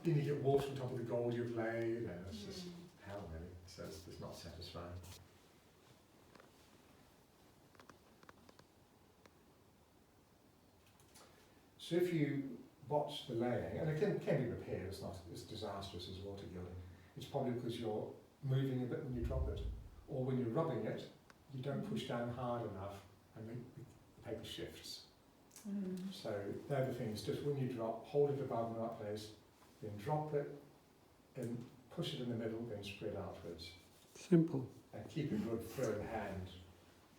then you get water on top of the gold you've laid, and it's just hell really. So it's not satisfying. So if you botch the laying, and it can be repaired, it's not as disastrous as water gilding, it's probably because you're moving a bit when you drop it, or when you're rubbing it, you don't push down hard enough and the paper shifts. So they're the things, just when you drop, hold it above in the right place, then drop it, and push it in the middle, then spread outwards. Simple. And keep a good firm hand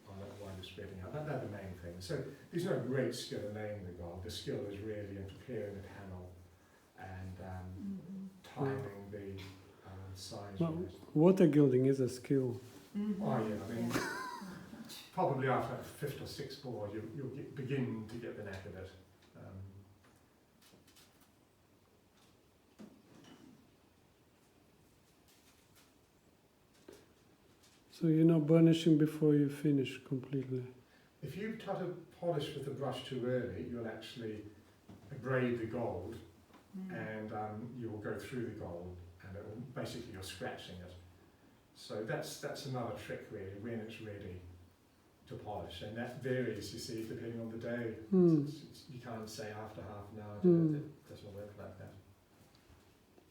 on it while you're spreading out. They're the main things. So there's no great skill in laying the gold. The skill is really in preparing the panel and timing the size. Well, water gilding is a skill. Oh yeah, I mean, probably after a 5th or 6th board, you'll begin to get the knack of it. So you're not burnishing before you finish completely. If you try to polish with the brush too early, you'll actually abrade the gold, and you will go through the gold, and it will, basically you're scratching it. So that's another trick really, when it's ready to polish, and that varies, you see, depending on the day. You can't say after half an hour, it doesn't work like that.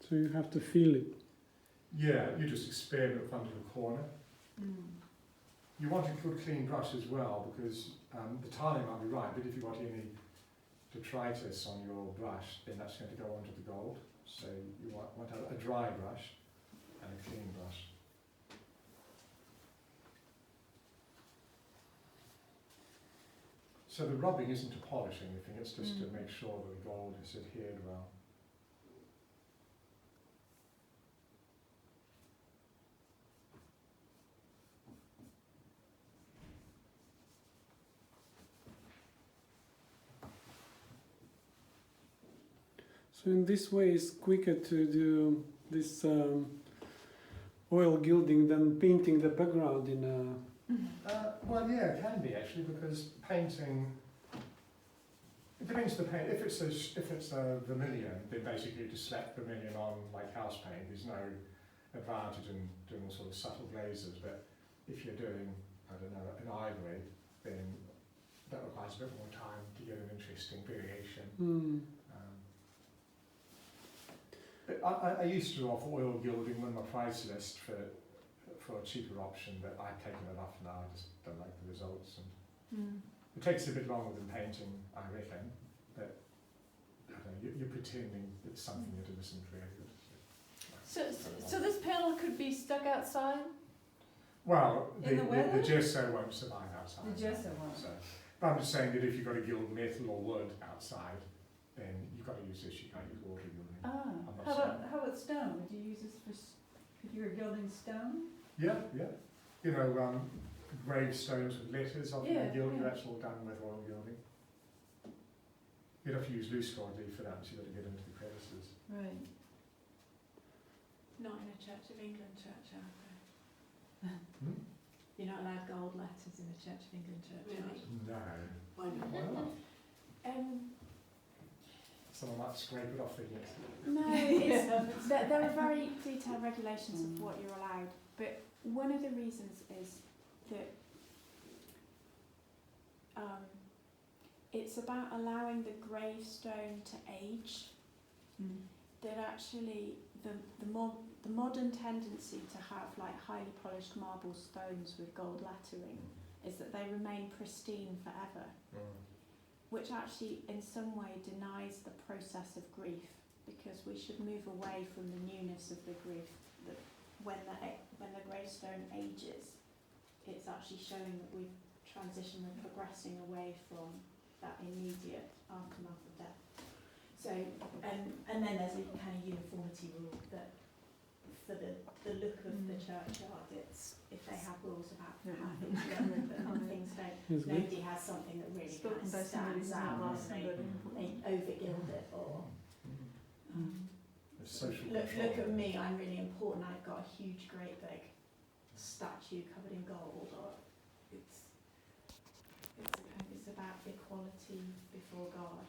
So you have to feel it. Yeah, you just experiment from the corner. You want a good clean brush as well, because the tiling might be right, but if you've got any detritus on your brush, then that's going to go onto the gold. So you want a dry brush and a clean brush. So the rubbing isn't to polish anything, it's just to make sure that the gold is adhered well. So in this way it's quicker to do this oil gilding than painting the background in a... Well, yeah, it can be actually, because painting, it depends on the paint. If it's a vermilion, then basically you just slap vermilion on like house paint. There's no advantage in doing sort of subtle glazes. But if you're doing, I don't know, an ivory, then that requires a bit more time to get an interesting variation. But I used to offer oil gilding on my price list for a cheaper option, but I've taken it off now. I just don't like the results, and it takes a bit longer than painting, I reckon. But I don't know, you're pretending it's something that isn't really. So this panel could be stuck outside. Well, In the weather? the gesso won't survive outside. The gesso won't. So, but I'm just saying that if you've got to gild metal or wood outside, then you've got to use this. You can't use water gilding. How about stone? Would you use this for if you were gilding stone? Yeah. You know, gravestones with letters often gilded. That's all done with oil gilding. You'd have to use loose gold leaf for that, so you've got to get into the crevices. Right. Not in a Church of England church, are they? You're not allowed gold letters in the Church of England church, are you? No. Why not? Why not? Someone might scrape it off again. No, it's, there are very detailed regulations of what you're allowed, but one of the reasons is that it's about allowing the gravestone to age. That actually the modern tendency to have like highly polished marble stones with gold lettering is that they remain pristine forever. Which actually in some way denies the process of grief, because we should move away from the newness of the grief. That when the gravestone ages, it's actually showing that we've transitioned and progressing away from that immediate aftermath of death. So, and then there's a kind of uniformity rule that for the look of the churchyard, it's if they have rules about how things go and things don't. Nobody has something that really kind of stands out and they over-gild it or... Look at me, I'm really important. I've got a huge, great big statue covered in gold. Or it's about equality before God.